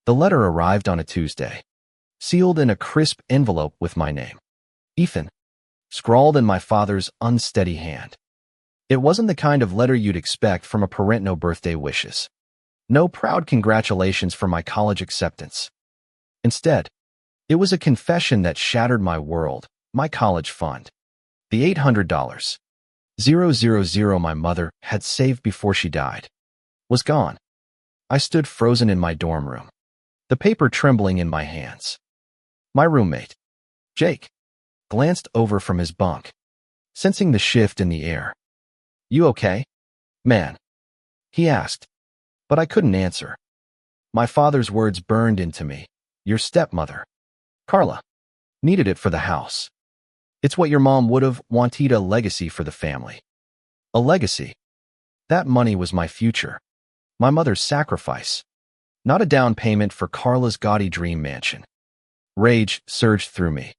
The letter arrived on a Tuesday, sealed in a crisp envelope with my name, Ethan, scrawled in my father's unsteady hand. It wasn't the kind of letter you'd expect from a parent. No birthday wishes. No proud congratulations for my college acceptance. Instead, it was a confession that shattered my world, my college fund. The $800, my mother had saved before she died, was gone. I stood frozen in my dorm room, the paper trembling in my hands. My roommate, Jake, glanced over from his bunk, sensing the shift in the air. "You okay, man?" he asked, but I couldn't answer. My father's words burned into me. "Your stepmother, Carla, needed it for the house. It's what your mom would have wanted, a legacy for the family." A legacy. That money was my future, my mother's sacrifice, not a down payment for Carla's gaudy dream mansion. Rage surged through me,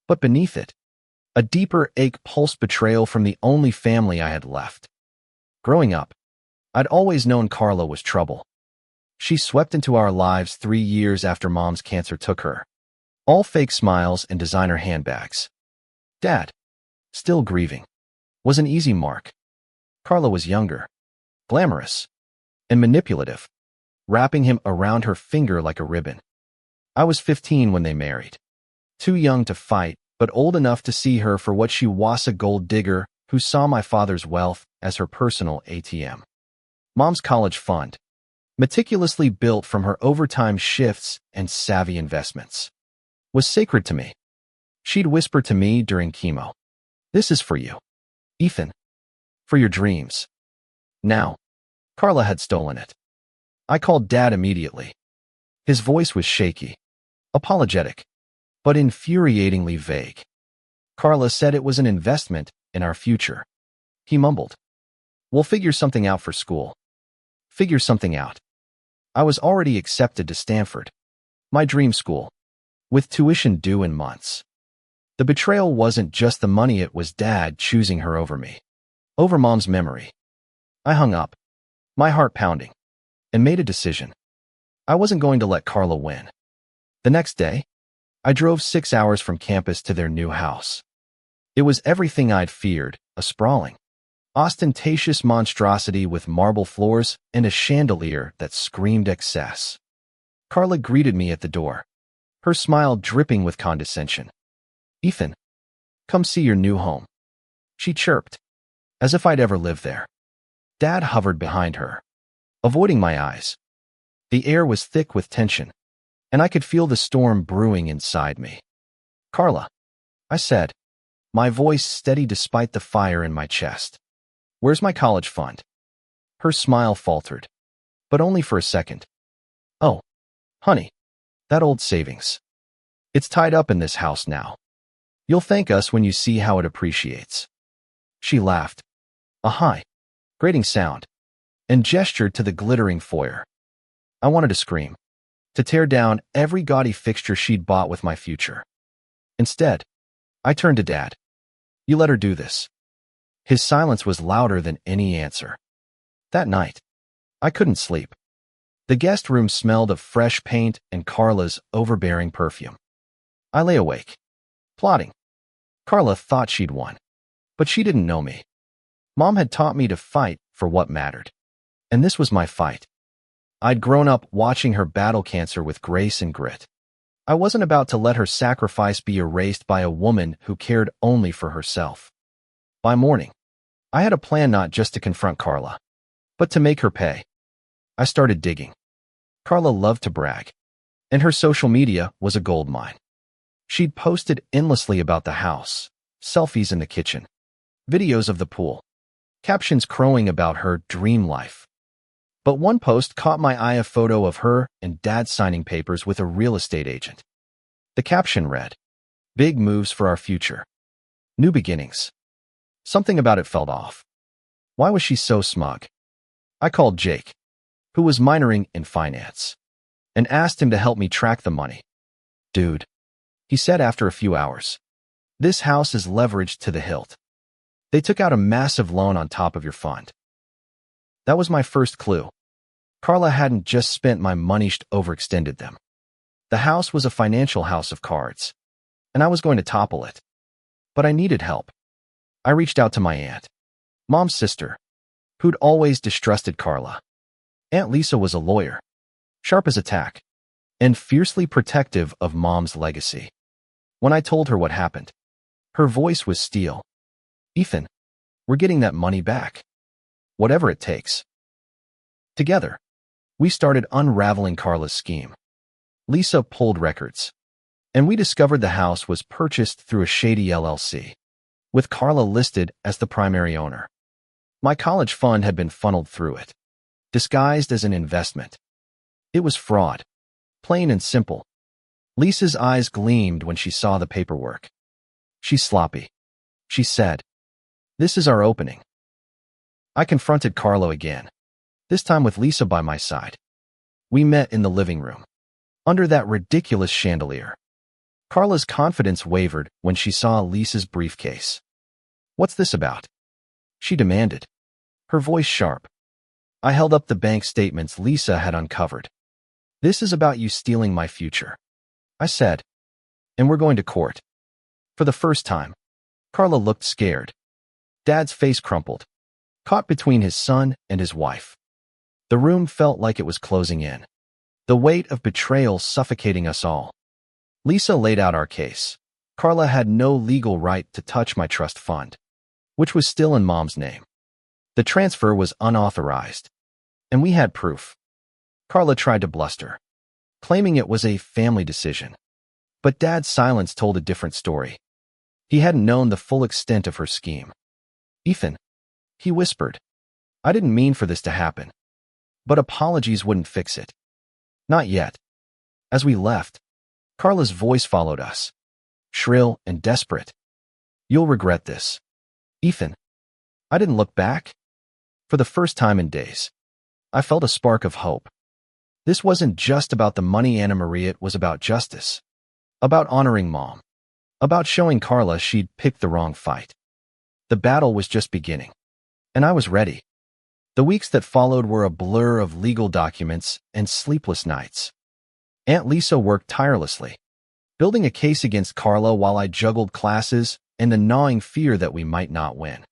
but beneath it, a deeper ache pulsed. Betrayal from the only family I had left. Growing up, I'd always known Carla was trouble. She swept into our lives 3 years after Mom's cancer took her. All fake smiles and designer handbags. Dad, still grieving, was an easy mark. Carla was younger, glamorous, and manipulative, wrapping him around her finger like a ribbon. I was 15 when they married. Too young to fight, but old enough to see her for what she was, a gold digger who saw my father's wealth as her personal ATM. Mom's college fund, meticulously built from her overtime shifts and savvy investments, was sacred to me. She'd whisper to me during chemo, "This is for you, Ethan, for your dreams." Now, Carla had stolen it. I called Dad immediately. His voice was shaky, apologetic, but infuriatingly vague. Carla said it was an investment in our future. He mumbled, "We'll figure something out for school." Figure something out. I was already accepted to Stanford, my dream school, with tuition due in months. The betrayal wasn't just the money, it was Dad choosing her over me, over Mom's memory. I hung up, my heart pounding, and made a decision. I wasn't going to let Carla win. The next day, I drove 6 hours from campus to their new house. It was everything I'd feared, a sprawling, ostentatious monstrosity with marble floors and a chandelier that screamed excess. Carla greeted me at the door, her smile dripping with condescension. "Ethan, come see your new home," she chirped, as if I'd ever lived there. Dad hovered behind her, avoiding my eyes. The air was thick with tension, and I could feel the storm brewing inside me. "Carla," I said, my voice steady despite the fire in my chest, "where's my college fund?" Her smile faltered, but only for a second. "Oh, honey, that old savings. It's tied up in this house now. You'll thank us when you see how it appreciates." She laughed, a high, grating sound, and gestured to the glittering foyer. I wanted to scream, to tear down every gaudy fixture she'd bought with my future. Instead, I turned to Dad. "You let her do this." His silence was louder than any answer. That night, I couldn't sleep. The guest room smelled of fresh paint and Carla's overbearing perfume. I lay awake, plotting. Carla thought she'd won, but she didn't know me. Mom had taught me to fight for what mattered, and this was my fight. I'd grown up watching her battle cancer with grace and grit. I wasn't about to let her sacrifice be erased by a woman who cared only for herself. By morning, I had a plan, not just to confront Carla, but to make her pay. I started digging. Carla loved to brag, and her social media was a goldmine. She'd posted endlessly about the house, selfies in the kitchen, videos of the pool, captions crowing about her dream life. But one post caught my eye, a photo of her and Dad signing papers with a real estate agent. The caption read, "Big moves for our future. New beginnings." Something about it felt off. Why was she so smug? I called Jake, who was minoring in finance, and asked him to help me track the money. "Dude," he said after a few hours, "this house is leveraged to the hilt. They took out a massive loan on top of your fund." That was my first clue. Carla hadn't just spent my money, she'd overextended them. The house was a financial house of cards, and I was going to topple it. But I needed help. I reached out to my aunt, Mom's sister, who'd always distrusted Carla. Aunt Lisa was a lawyer, sharp as a tack, and fiercely protective of Mom's legacy. When I told her what happened, her voice was steel. "Ethan, we're getting that money back. Whatever it takes." Together, we started unraveling Carla's scheme. Lisa pulled records, and we discovered the house was purchased through a shady LLC, with Carla listed as the primary owner. My college fund had been funneled through it, disguised as an investment. It was fraud, plain and simple. Lisa's eyes gleamed when she saw the paperwork. "She's sloppy," she said. "This is our opening." I confronted Carla again, this time with Lisa by my side. We met in the living room, under that ridiculous chandelier. Carla's confidence wavered when she saw Lisa's briefcase. "What's this about?" she demanded, her voice sharp. I held up the bank statements Lisa had uncovered. "This is about you stealing my future," I said, "and we're going to court." For the first time, Carla looked scared. Dad's face crumpled, caught between his son and his wife. The room felt like it was closing in, the weight of betrayal suffocating us all. Lisa laid out our case. Carla had no legal right to touch my trust fund, which was still in Mom's name. The transfer was unauthorized, and we had proof. Carla tried to bluster, claiming it was a family decision. But Dad's silence told a different story. He hadn't known the full extent of her scheme. "Ethan," he whispered, "I didn't mean for this to happen. But apologies wouldn't fix it. Not yet." As we left, Carla's voice followed us, shrill and desperate. "You'll regret this, Ethan." I didn't look back. For the first time in days, I felt a spark of hope. This wasn't just about the money, Anna Maria, it was about justice, about honoring Mom, about showing Carla she'd picked the wrong fight. The battle was just beginning, and I was ready. The weeks that followed were a blur of legal documents and sleepless nights. Aunt Lisa worked tirelessly, building a case against Carla while I juggled classes and the gnawing fear that we might not win.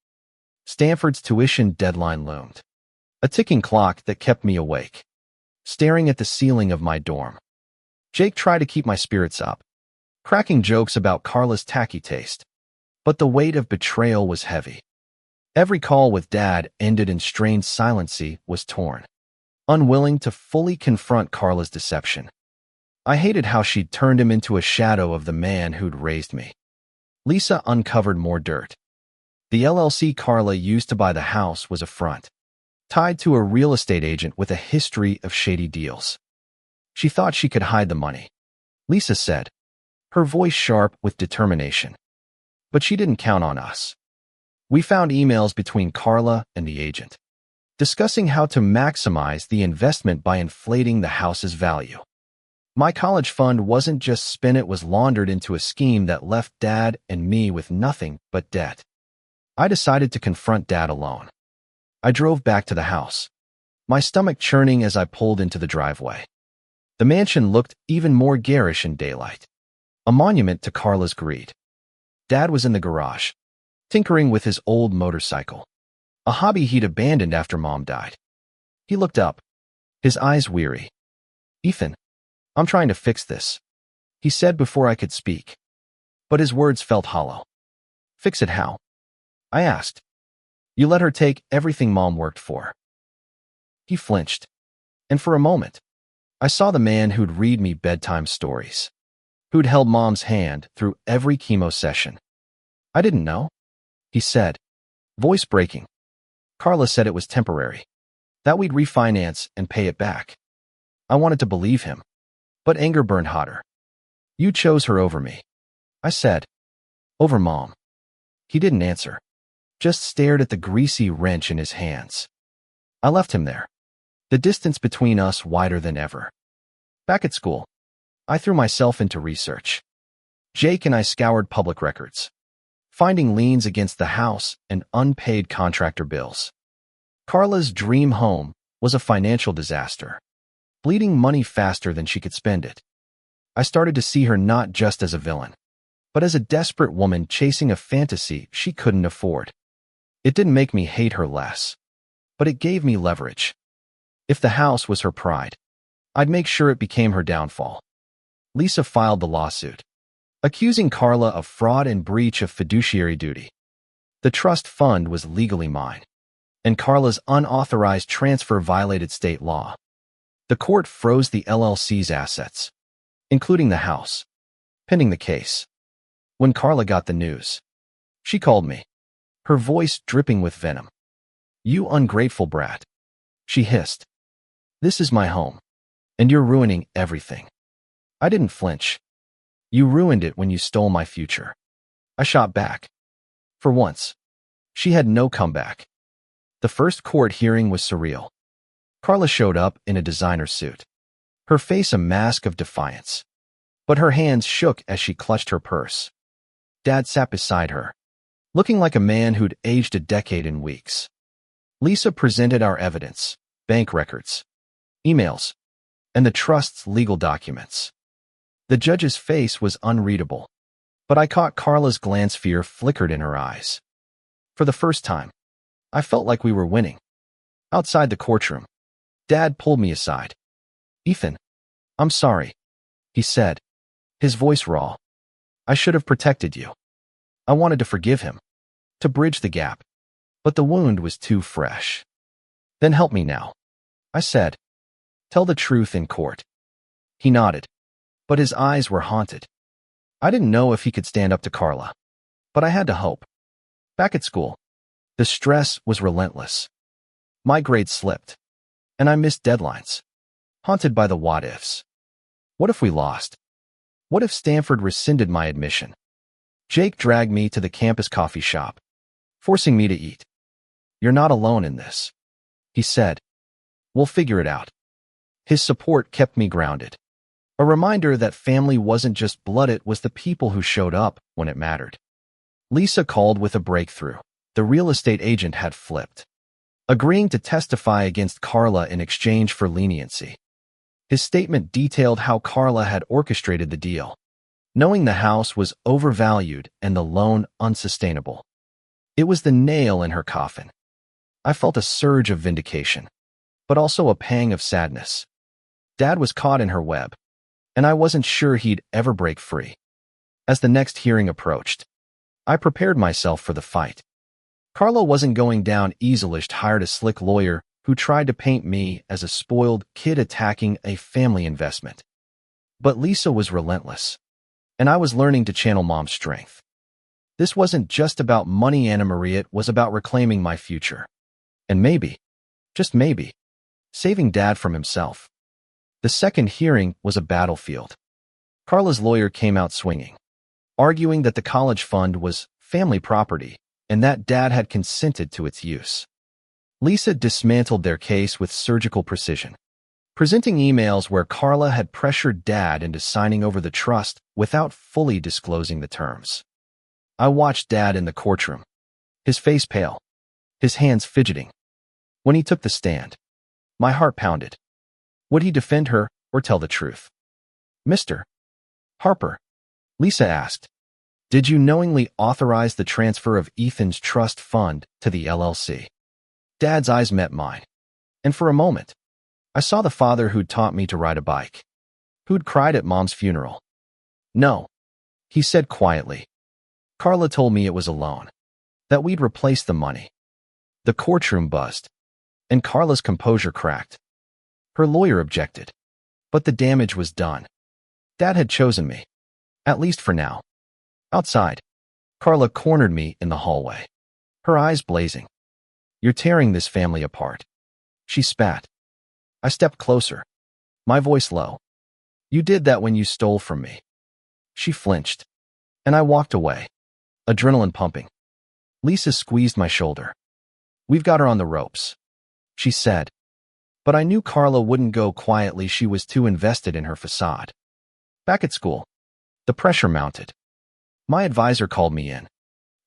Stanford's tuition deadline loomed, a ticking clock that kept me awake, staring at the ceiling of my dorm. Jake tried to keep my spirits up, cracking jokes about Carla's tacky taste, but the weight of betrayal was heavy. Every call with Dad ended in strained silence. Was torn, unwilling to fully confront Carla's deception. I hated how she'd turned him into a shadow of the man who'd raised me. Lisa uncovered more dirt. The LLC Carla used to buy the house was a front, tied to a real estate agent with a history of shady deals. She thought she could hide the money, Lisa said, her voice sharp with determination. But she didn't count on us. We found emails between Carla and the agent, discussing how to maximize the investment by inflating the house's value. My college fund wasn't just spent, it was laundered into a scheme that left Dad and me with nothing but debt. I decided to confront Dad alone. I drove back to the house, my stomach churning as I pulled into the driveway. The mansion looked even more garish in daylight, a monument to Carla's greed. Dad was in the garage, tinkering with his old motorcycle, a hobby he'd abandoned after Mom died. He looked up, his eyes weary. "Ethan, I'm trying to fix this," he said before I could speak. But his words felt hollow. "Fix it how?" I asked. "You let her take everything Mom worked for." He flinched, and for a moment, I saw the man who'd read me bedtime stories, who'd held Mom's hand through every chemo session. "I didn't know," he said, voice breaking. "Carla said it was temporary, that we'd refinance and pay it back." I wanted to believe him, but anger burned hotter. "You chose her over me," I said. "Over Mom." He didn't answer, just stared at the greasy wrench in his hands. I left him there, the distance between us wider than ever. Back at school, I threw myself into research. Jake and I scoured public records, finding liens against the house and unpaid contractor bills. Carla's dream home was a financial disaster, bleeding money faster than she could spend it. I started to see her not just as a villain, but as a desperate woman chasing a fantasy she couldn't afford. It didn't make me hate her less, but it gave me leverage. If the house was her pride, I'd make sure it became her downfall. Lisa filed the lawsuit, accusing Carla of fraud and breach of fiduciary duty. The trust fund was legally mine, and Carla's unauthorized transfer violated state law. The court froze the LLC's assets, including the house, pending the case. When Carla got the news, she called me, her voice dripping with venom. "You ungrateful brat," she hissed. "This is my home, and you're ruining everything." I didn't flinch. "You ruined it when you stole my future," I shot back. For once, she had no comeback. The first court hearing was surreal. Carla showed up in a designer suit, her face a mask of defiance, but her hands shook as she clutched her purse. Dad sat beside her, looking like a man who'd aged a decade in weeks. Lisa presented our evidence, bank records, emails, and the trust's legal documents. The judge's face was unreadable, but I caught Carla's glance. Fear flickered in her eyes. For the first time, I felt like we were winning. Outside the courtroom, Dad pulled me aside. "Ethan, I'm sorry," he said, his voice raw. "I should have protected you." I wanted to forgive him, to bridge the gap, but the wound was too fresh. "Then help me now," I said. "Tell the truth in court." He nodded, but his eyes were haunted. I didn't know if he could stand up to Carla, but I had to hope. Back at school, the stress was relentless. My grades slipped, and I missed deadlines, haunted by the what-ifs. What if we lost? What if Stanford rescinded my admission? Jake dragged me to the campus coffee shop, forcing me to eat. "You're not alone in this," he said. "We'll figure it out." His support kept me grounded. A reminder that family wasn't just blood, it was the people who showed up when it mattered. Lisa called with a breakthrough. The real estate agent had flipped, agreeing to testify against Carla in exchange for leniency. His statement detailed how Carla had orchestrated the deal, knowing the house was overvalued and the loan unsustainable. It was the nail in her coffin. I felt a surge of vindication, but also a pang of sadness. Dad was caught in her web, and I wasn't sure he'd ever break free. As the next hearing approached, I prepared myself for the fight. Carla wasn't going down easily. Hired a slick lawyer who tried to paint me as a spoiled kid attacking a family investment. But Lisa was relentless, and I was learning to channel Mom's strength. This wasn't just about money, Anna Maria, it was about reclaiming my future. And maybe, just maybe, saving Dad from himself. The second hearing was a battlefield. Carla's lawyer came out swinging, arguing that the college fund was family property and that Dad had consented to its use. Lisa dismantled their case with surgical precision, presenting emails where Carla had pressured Dad into signing over the trust without fully disclosing the terms. I watched Dad in the courtroom, his face pale, his hands fidgeting. When he took the stand, my heart pounded. Would he defend her or tell the truth? "Mr. Harper," Lisa asked, "did you knowingly authorize the transfer of Ethan's trust fund to the LLC?" Dad's eyes met mine, and for a moment, I saw the father who'd taught me to ride a bike, who'd cried at Mom's funeral. "No," he said quietly. "Carla told me it was a loan, that we'd replace the money." The courtroom buzzed, and Carla's composure cracked. Her lawyer objected, but the damage was done. Dad had chosen me, at least for now. Outside, Carla cornered me in the hallway, her eyes blazing. "You're tearing this family apart," she spat. I stepped closer, my voice low. "You did that when you stole from me." She flinched, and I walked away, adrenaline pumping. Lisa squeezed my shoulder. "We've got her on the ropes," she said. But I knew Carla wouldn't go quietly. She was too invested in her facade. Back at school, the pressure mounted. My advisor called me in,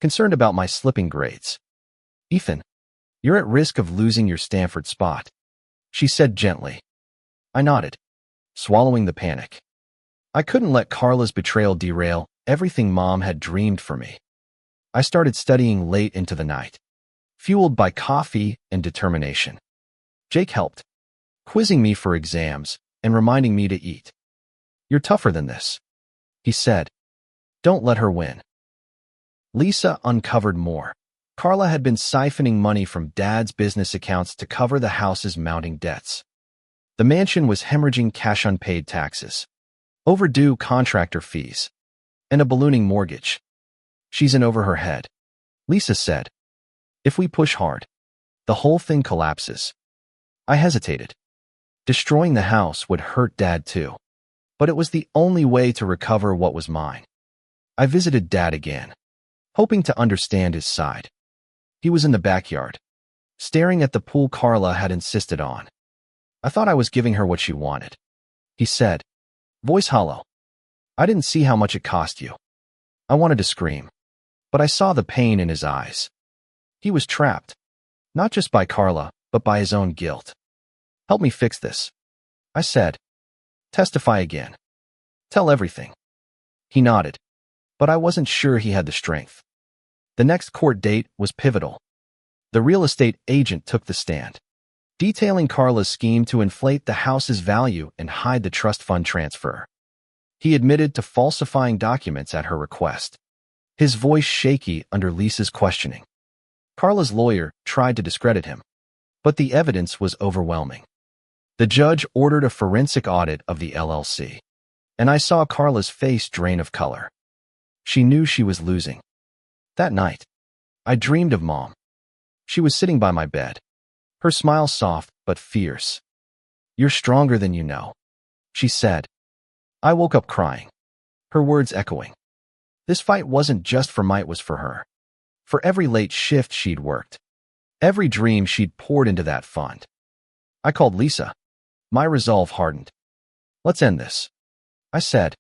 concerned about my slipping grades. "Ethan, you're at risk of losing your Stanford spot." she said gently. I nodded, swallowing the panic. I couldn't let Carla's betrayal derail everything Mom had dreamed for me. I started studying late into the night, fueled by coffee and determination. Jake helped, quizzing me for exams and reminding me to eat. You're tougher than this, he said. Don't let her win. Lisa uncovered more. Carla had been siphoning money from Dad's business accounts to cover the house's mounting debts. The mansion was hemorrhaging cash unpaid taxes, overdue contractor fees, and a ballooning mortgage. She's in over her head, Lisa said. If we push hard, the whole thing collapses. I hesitated. Destroying the house would hurt Dad too, but it was the only way to recover what was mine. I visited Dad again, hoping to understand his side. He was in the backyard, staring at the pool Carla had insisted on. I thought I was giving her what she wanted, he said, voice hollow. I didn't see how much it cost you. I wanted to scream, but I saw the pain in his eyes. He was trapped, not just by Carla, but by his own guilt. Help me fix this, I said. Testify again. Tell everything. He nodded, but I wasn't sure he had the strength. The next court date was pivotal. The real estate agent took the stand, detailing Carla's scheme to inflate the house's value and hide the trust fund transfer. He admitted to falsifying documents at her request, his voice shaky under Lisa's questioning. Carla's lawyer tried to discredit him, but the evidence was overwhelming. The judge ordered a forensic audit of the LLC, and I saw Carla's face drain of color. She knew she was losing. That night, I dreamed of Mom. She was sitting by my bed, her smile soft but fierce. You're stronger than you know, she said. I woke up crying, her words echoing. This fight wasn't just for Mike, it was for her. For every late shift she'd worked, every dream she'd poured into that fund. I called Lisa. My resolve hardened. Let's end this, I said.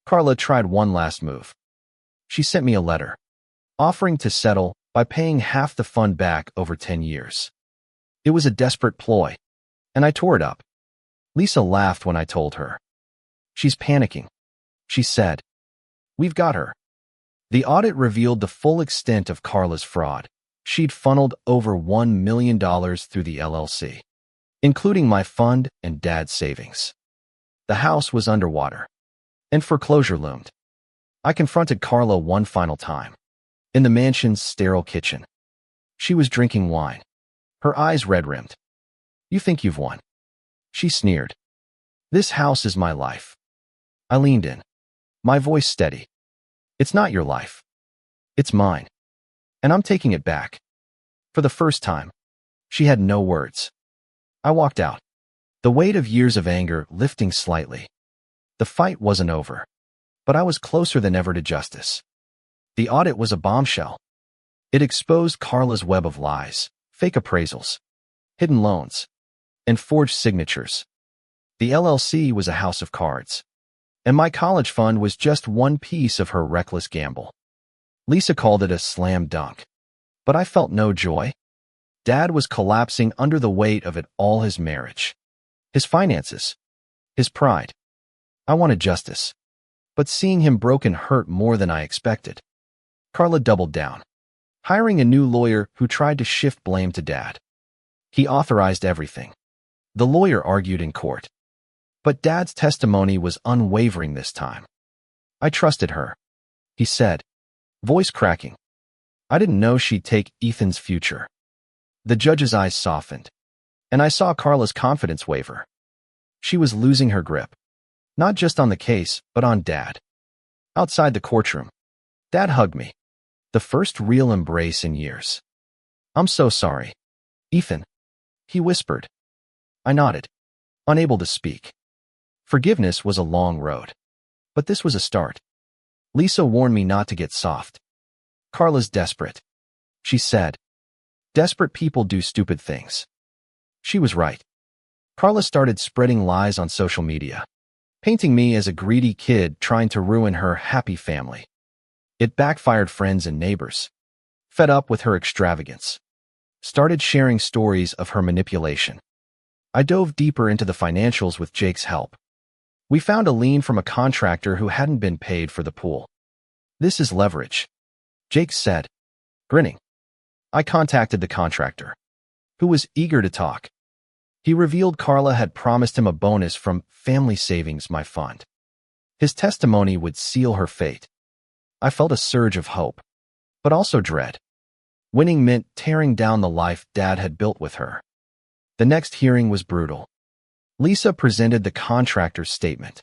Carla tried one last move. She sent me a letter, offering to settle by paying half the fund back over 10 years. It was a desperate ploy, and I tore it up. Lisa laughed when I told her. She's panicking, she said. We've got her. The audit revealed the full extent of Carla's fraud. She'd funneled over $1 million through the LLC, including my fund and Dad's savings. The house was underwater, and foreclosure loomed. I confronted Carla one final time, in the mansion's sterile kitchen. She was drinking wine, her eyes red-rimmed. You think you've won, she sneered. This house is my life. I leaned in, my voice steady. It's not your life. It's mine. And I'm taking it back. For the first time, she had no words. I walked out, the weight of years of anger lifting slightly. The fight wasn't over, but I was closer than ever to justice. The audit was a bombshell. It exposed Carla's web of lies, fake appraisals, hidden loans, and forged signatures. The LLC was a house of cards, and my college fund was just one piece of her reckless gamble. Lisa called it a slam dunk, but I felt no joy. Dad was collapsing under the weight of it all: his marriage, his finances, his pride. I wanted justice, but seeing him broken hurt more than I expected. Carla doubled down, hiring a new lawyer who tried to shift blame to Dad. He authorized everything. The lawyer argued in court, but Dad's testimony was unwavering this time. I trusted her, he said, voice cracking. I didn't know she'd take Ethan's future. The judge's eyes softened, and I saw Carla's confidence waver. She was losing her grip, not just on the case, but on Dad. Outside the courtroom, Dad hugged me, the first real embrace in years. I'm so sorry, Ethan, he whispered. I nodded, unable to speak. Forgiveness was a long road, but this was a start. Lisa warned me not to get soft. Carla's desperate, she said. Desperate people do stupid things. She was right. Carla started spreading lies on social media, painting me as a greedy kid trying to ruin her happy family. It backfired. Friends and neighbors, fed up with her extravagance, started sharing stories of her manipulation. I dove deeper into the financials with Jake's help. We found a lien from a contractor who hadn't been paid for the pool. "This is leverage," Jake said, grinning. I contacted the contractor, who was eager to talk. He revealed Carla had promised him a bonus from Family Savings, my fund. His testimony would seal her fate. I felt a surge of hope, but also dread. Winning meant tearing down the life Dad had built with her. The next hearing was brutal. Lisa presented the contractor's statement,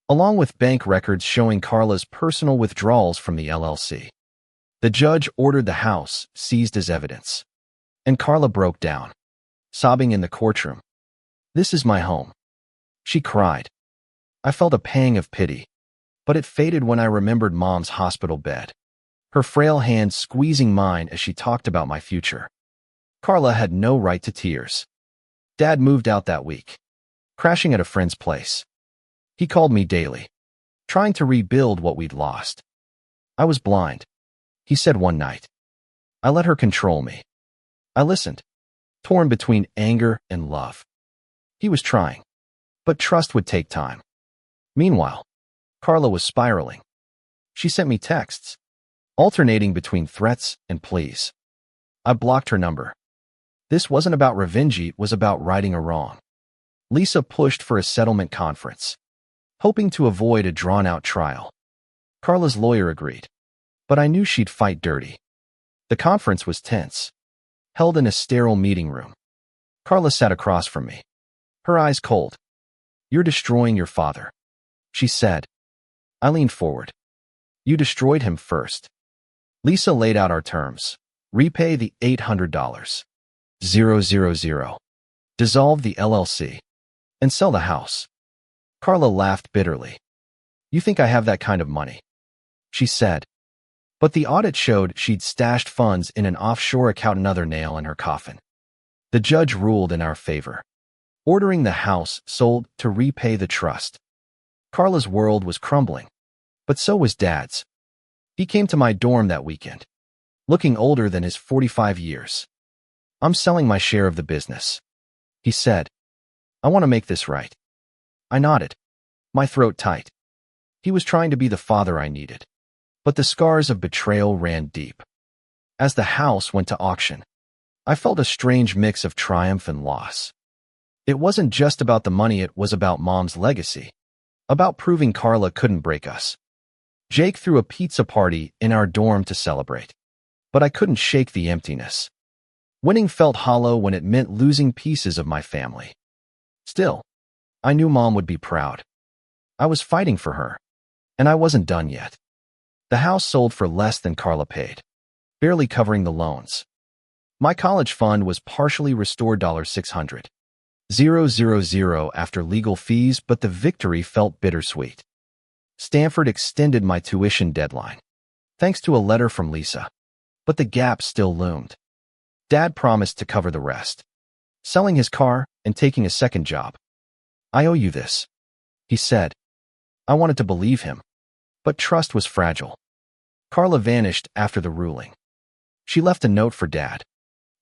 along with bank records showing Carla's personal withdrawals from the LLC. The judge ordered the house seized as evidence, and Carla broke down, sobbing in the courtroom. "This is my home," she cried. I felt a pang of pity, but it faded when I remembered Mom's hospital bed, her frail hand squeezing mine as she talked about my future. Carla had no right to tears. Dad moved out that week, crashing at a friend's place. He called me daily, trying to rebuild what we'd lost. "I was blind," he said one night. "I let her control me." I listened, torn between anger and love. He was trying, but trust would take time. Meanwhile, Carla was spiraling. She sent me texts, alternating between threats and pleas. I blocked her number. This wasn't about revenge, it was about righting a wrong. Lisa pushed for a settlement conference, hoping to avoid a drawn-out trial. Carla's lawyer agreed, but I knew she'd fight dirty. The conference was tense, held in a sterile meeting room. Carla sat across from me, her eyes cold. "You're destroying your father," she said. I leaned forward. "You destroyed him first." Lisa laid out our terms. Repay the $800. 000. Dissolve the LLC. And sell the house. Carla laughed bitterly. "You think I have that kind of money?" she said. But the audit showed she'd stashed funds in an offshore account, another nail in her coffin. The judge ruled in our favor, ordering the house sold to repay the trust. Carla's world was crumbling, but so was Dad's. He came to my dorm that weekend, looking older than his 45 years. "I'm selling my share of the business," he said. "I want to make this right." I nodded, my throat tight. He was trying to be the father I needed, but the scars of betrayal ran deep. As the house went to auction, I felt a strange mix of triumph and loss. It wasn't just about the money, it was about Mom's legacy, about proving Carla couldn't break us. Jake threw a pizza party in our dorm to celebrate, but I couldn't shake the emptiness. Winning felt hollow when it meant losing pieces of my family. Still, I knew Mom would be proud. I was fighting for her, and I wasn't done yet. The house sold for less than Carla paid, barely covering the loans. My college fund was partially restored $600,000 after legal fees, but the victory felt bittersweet. Stanford extended my tuition deadline, thanks to a letter from Lisa, but the gap still loomed. Dad promised to cover the rest, selling his car and taking a second job. "I owe you this," he said. I wanted to believe him, but trust was fragile. Carla vanished after the ruling. She left a note for Dad,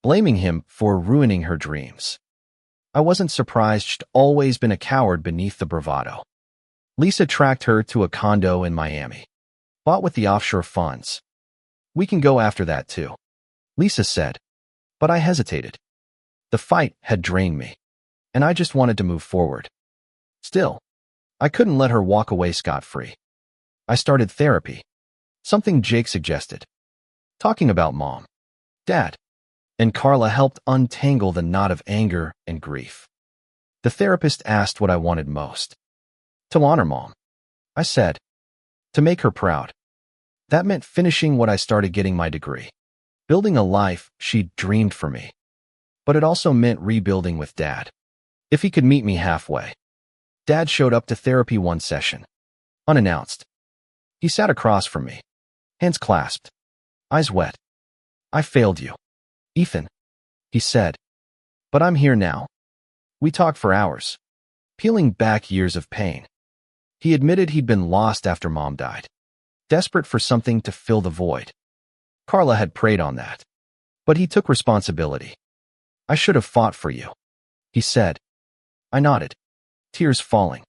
blaming him for ruining her dreams. I wasn't surprised, she'd always been a coward beneath the bravado. Lisa tracked her to a condo in Miami, bought with the offshore funds. "We can go after that too," Lisa said, but I hesitated. The fight had drained me, and I just wanted to move forward. Still, I couldn't let her walk away scot-free. I started therapy, something Jake suggested, talking about Mom, Dad, and Carla helped untangle the knot of anger and grief. The therapist asked what I wanted most. "To honor Mom," I said, "to make her proud." That meant finishing what I started, getting my degree, building a life she'd dreamed for me. But it also meant rebuilding with Dad, if he could meet me halfway. Dad showed up to therapy one session, unannounced. He sat across from me, hands clasped, eyes wet. "I failed you, Ethan," he said, "but I'm here now." We talked for hours, peeling back years of pain. He admitted he'd been lost after Mom died, desperate for something to fill the void. Carla had preyed on that, but he took responsibility. "I should have fought for you," he said. I nodded, tears falling.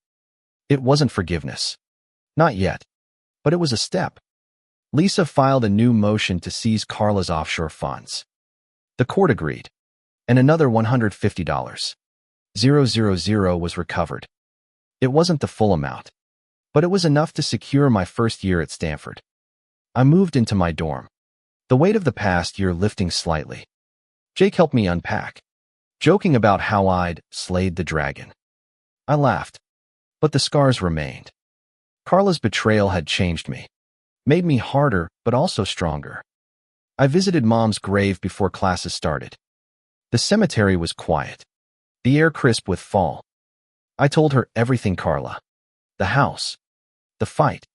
It wasn't forgiveness. Not yet. But it was a step. Lisa filed a new motion to seize Carla's offshore funds. The court agreed, and another $150,000 was recovered. It wasn't the full amount, but it was enough to secure my first year at Stanford. I moved into my dorm, the weight of the past year lifting slightly. Jake helped me unpack, joking about how I'd slayed the dragon. I laughed, but the scars remained. Carla's betrayal had changed me, made me harder but also stronger. I visited Mom's grave before classes started. The cemetery was quiet, the air crisp with fall. I told her everything, Carla. The house. The fight.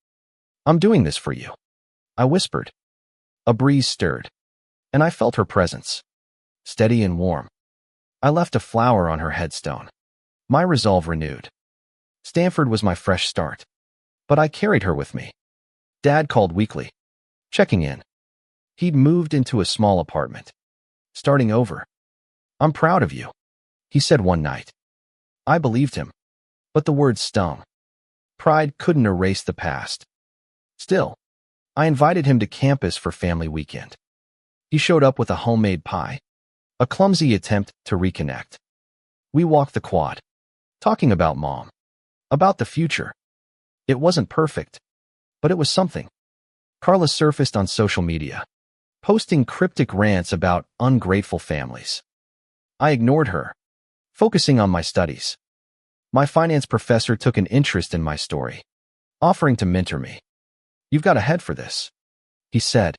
I'm doing this for you, I whispered. A breeze stirred, and I felt her presence, steady and warm. I left a flower on her headstone, my resolve renewed. Stanford was my fresh start, but I carried her with me. Dad called weekly, checking in. He'd moved into a small apartment, starting over. I'm proud of you, he said one night. I believed him, but the words stung. Pride couldn't erase the past. Still, I invited him to campus for family weekend. He showed up with a homemade pie, a clumsy attempt to reconnect. We walked the quad, talking about Mom, about the future. It wasn't perfect, but it was something. Carla surfaced on social media, posting cryptic rants about ungrateful families. I ignored her, focusing on my studies. My finance professor took an interest in my story, offering to mentor me. You've got a head for this, he said,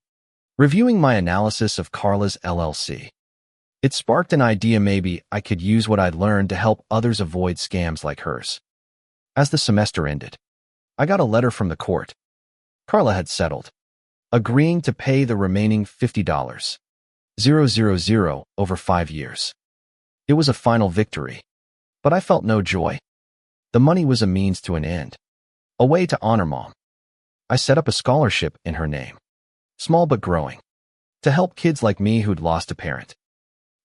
reviewing my analysis of Carla's LLC. It sparked an idea maybe I could use what I'd learned to help others avoid scams like hers. As the semester ended, I got a letter from the court. Carla had settled, agreeing to pay the remaining $50,000 over 5 years. It was a final victory, but I felt no joy. The money was a means to an end, a way to honor Mom. I set up a scholarship in her name, small but growing, to help kids like me who'd lost a parent.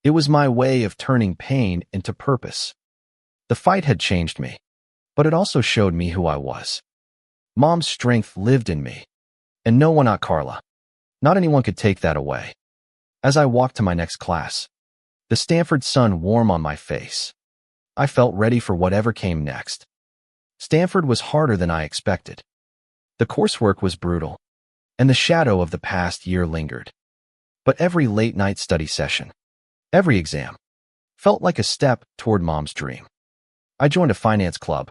It was my way of turning pain into purpose. The fight had changed me, but it also showed me who I was. Mom's strength lived in me, and no one, not Carla, not anyone, could take that away. As I walked to my next class, the Stanford sun warm on my face, I felt ready for whatever came next. Stanford was harder than I expected. The coursework was brutal, and the shadow of the past year lingered. But every late-night study session, every exam, felt like a step toward Mom's dream. I joined a finance club,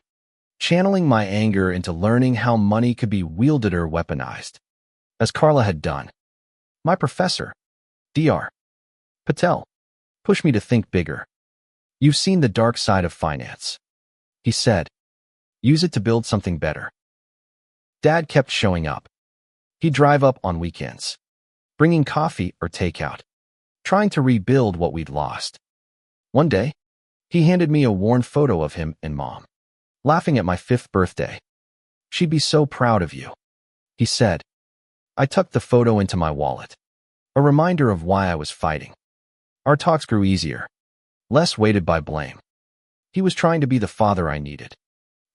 channeling my anger into learning how money could be wielded or weaponized, as Carla had done. My professor, Dr. Patel, pushed me to think bigger. You've seen the dark side of finance, he said. Use it to build something better. Dad kept showing up. He'd drive up on weekends, bringing coffee or takeout, trying to rebuild what we'd lost. One day, he handed me a worn photo of him and Mom, laughing at my 5th birthday. She'd be so proud of you, he said. I tucked the photo into my wallet, a reminder of why I was fighting. Our talks grew easier, less weighted by blame. He was trying to be the father I needed,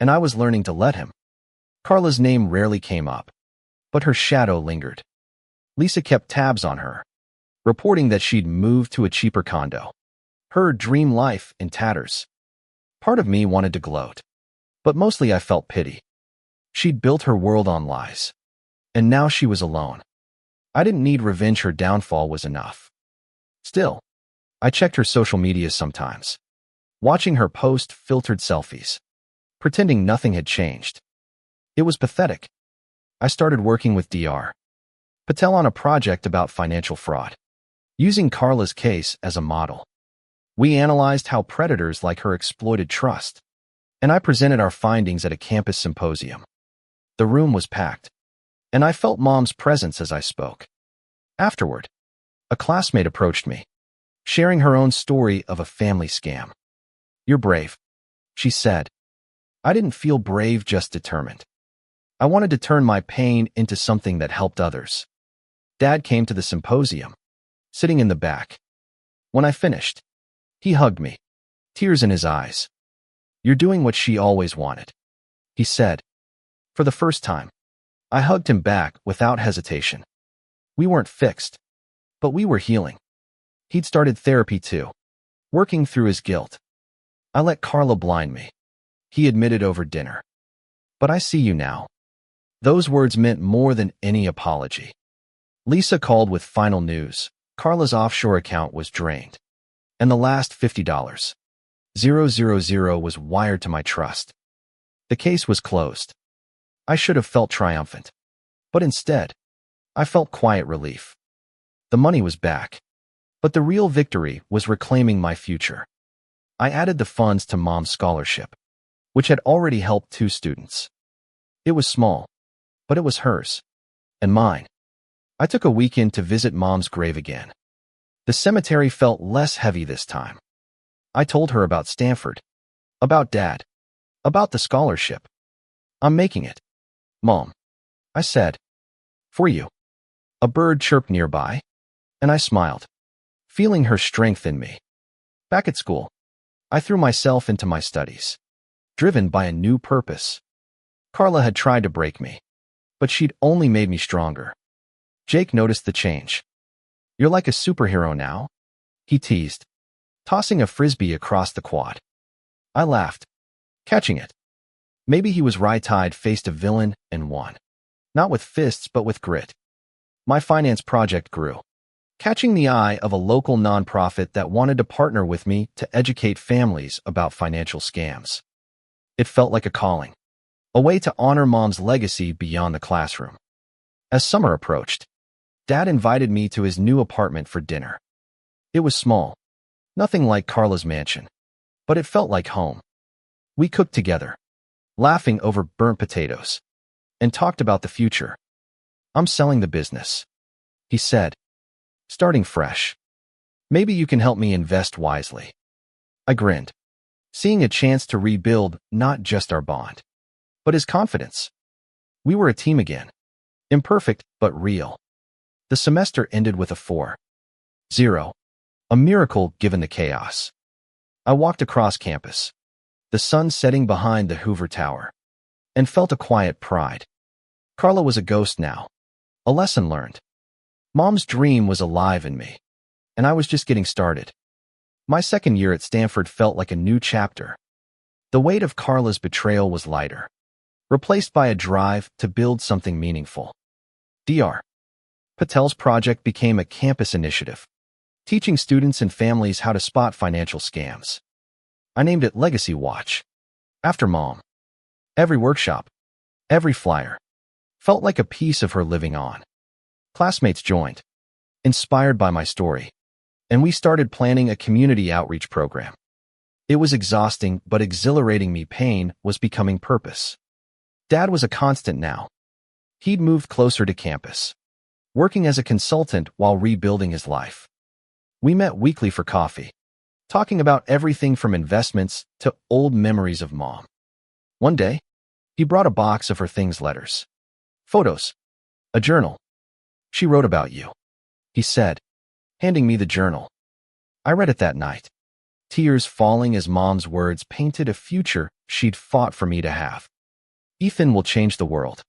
and I was learning to let him. Carla's name rarely came up, but her shadow lingered. Lisa kept tabs on her, reporting that she'd moved to a cheaper condo, her dream life in tatters. Part of me wanted to gloat, but mostly I felt pity. She'd built her world on lies, and now she was alone. I didn't need revenge, her downfall was enough. Still, I checked her social media sometimes, watching her post filtered selfies, pretending nothing had changed. It was pathetic. I started working with Dr. Patel on a project about financial fraud, using Carla's case as a model. We analyzed how predators like her exploited trust, and I presented our findings at a campus symposium. The room was packed, and I felt Mom's presence as I spoke. Afterward, a classmate approached me, sharing her own story of a family scam. You're brave, she said. I didn't feel brave, just determined. I wanted to turn my pain into something that helped others. Dad came to the symposium, sitting in the back. When I finished, he hugged me, tears in his eyes. You're doing what she always wanted, he said. For the first time, I hugged him back without hesitation. We weren't fixed, but we were healing. He'd started therapy too, working through his guilt. I let Carla blind me, he admitted over dinner. But I see you now. Those words meant more than any apology. Lisa called with final news. Carla's offshore account was drained, and the last $50,000 was wired to my trust. The case was closed. I should have felt triumphant, but instead, I felt quiet relief. The money was back, but the real victory was reclaiming my future. I added the funds to Mom's scholarship, which had already helped 2 students. It was small, but it was hers, and mine. I took a weekend to visit Mom's grave again. The cemetery felt less heavy this time. I told her about Stanford, about Dad, about the scholarship. I'm making it, Mom, I said. For you. A bird chirped nearby, and I smiled, feeling her strength in me. Back at school, I threw myself into my studies, driven by a new purpose. Carla had tried to break me, but she'd only made me stronger. Jake noticed the change. You're like a superhero now, he teased, tossing a frisbee across the quad. I laughed, catching it. Maybe he was right. I'd faced a villain and won. Not with fists, but with grit. My finance project grew, catching the eye of a local nonprofit that wanted to partner with me to educate families about financial scams. It felt like a calling, a way to honor Mom's legacy beyond the classroom. As summer approached, Dad invited me to his new apartment for dinner. It was small, nothing like Carla's mansion, but it felt like home. We cooked together, laughing over burnt potatoes, and talked about the future. I'm selling the business, he said, starting fresh. Maybe you can help me invest wisely. I grinned, seeing a chance to rebuild not just our bond, but his confidence. We were a team again, imperfect but real. The semester ended with a 4.0, a miracle given the chaos. I walked across campus, the sun setting behind the Hoover Tower, and felt a quiet pride. Carla was a ghost now, a lesson learned. Mom's dream was alive in me, and I was just getting started. My second year at Stanford felt like a new chapter. The weight of Carla's betrayal was lighter, replaced by a drive to build something meaningful. Dr. Patel's project became a campus initiative, teaching students and families how to spot financial scams. I named it Legacy Watch, after Mom. Every workshop, every flyer, felt like a piece of her living on. Classmates joined, inspired by my story, and we started planning a community outreach program. It was exhausting but exhilarating me. Pain was becoming purpose. Dad was a constant now. He'd moved closer to campus, working as a consultant while rebuilding his life. We met weekly for coffee, talking about everything from investments to old memories of Mom. One day, he brought a box of her things, letters, photos, a journal. She wrote about you, he said, handing me the journal. I read it that night, tears falling as Mom's words painted a future she'd fought for me to have. Ethan will change the world,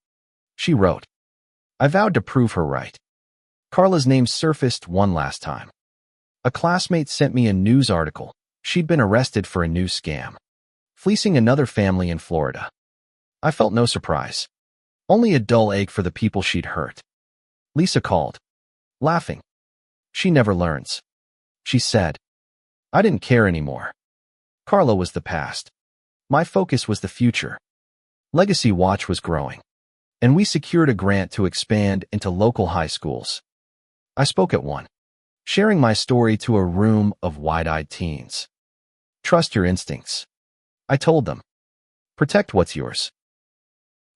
she wrote. I vowed to prove her right. Carla's name surfaced one last time. A classmate sent me a news article. She'd been arrested for a new scam, fleecing another family in Florida. I felt no surprise, only a dull ache for the people she'd hurt. Lisa called, laughing. She never learns, she said. I didn't care anymore. Carla was the past. My focus was the future. Legacy Watch was growing, and we secured a grant to expand into local high schools. I spoke at one, sharing my story to a room of wide-eyed teens. Trust your instincts, I told them. Protect what's yours.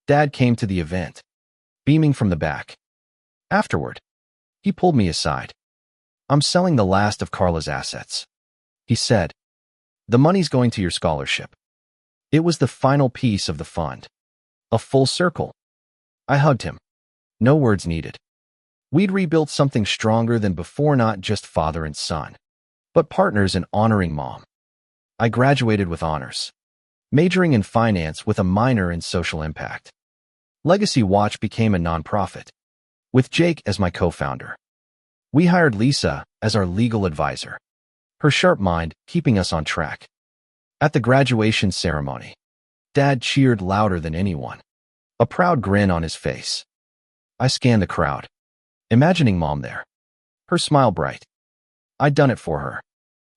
Dad came to the event, beaming from the back. Afterward, he pulled me aside. I'm selling the last of Carla's assets, he said. The money's going to your scholarship. It was the final piece of the fund. A full circle. I hugged him. No words needed. We'd rebuilt something stronger than before, not just father and son, but partners in honoring Mom. I graduated with honors, majoring in finance with a minor in social impact. Legacy Watch became a nonprofit, with Jake as my co-founder. We hired Lisa as our legal advisor, her sharp mind keeping us on track. At the graduation ceremony, Dad cheered louder than anyone, a proud grin on his face. I scanned the crowd, imagining Mom there, her smile bright. I'd done it for her.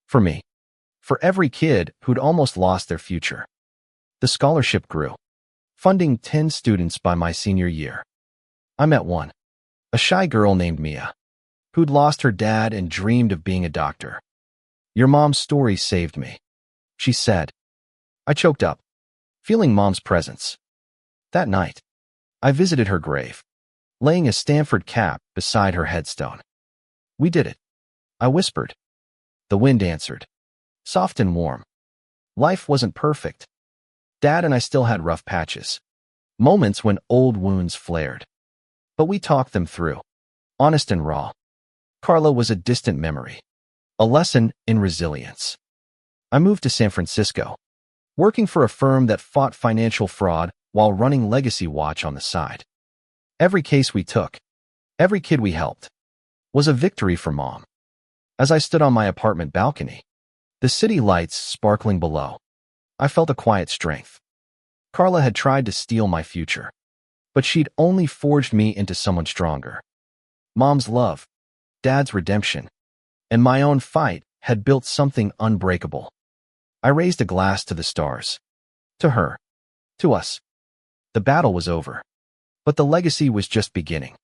For me. For every kid who'd almost lost their future. The scholarship grew, funding 10 students by my senior year. I met one, a shy girl named Mia, who'd lost her dad and dreamed of being a doctor. "Your mom's story saved me," she said. I choked up, feeling Mom's presence. That night, I visited her grave, laying a Stanford cap beside her headstone. "We did it," I whispered. The wind answered, soft and warm. Life wasn't perfect. Dad and I still had rough patches, moments when old wounds flared. But we talked them through, honest and raw. Carla was a distant memory, a lesson in resilience. I moved to San Francisco, working for a firm that fought financial fraud while running Legacy Watch on the side. Every case we took, every kid we helped, was a victory for Mom. As I stood on my apartment balcony, the city lights sparkling below, I felt a quiet strength. Carla had tried to steal my future, but she'd only forged me into someone stronger. Mom's love, Dad's redemption, and my own fight had built something unbreakable. I raised a glass to the stars. To her. To us. The battle was over, but the legacy was just beginning.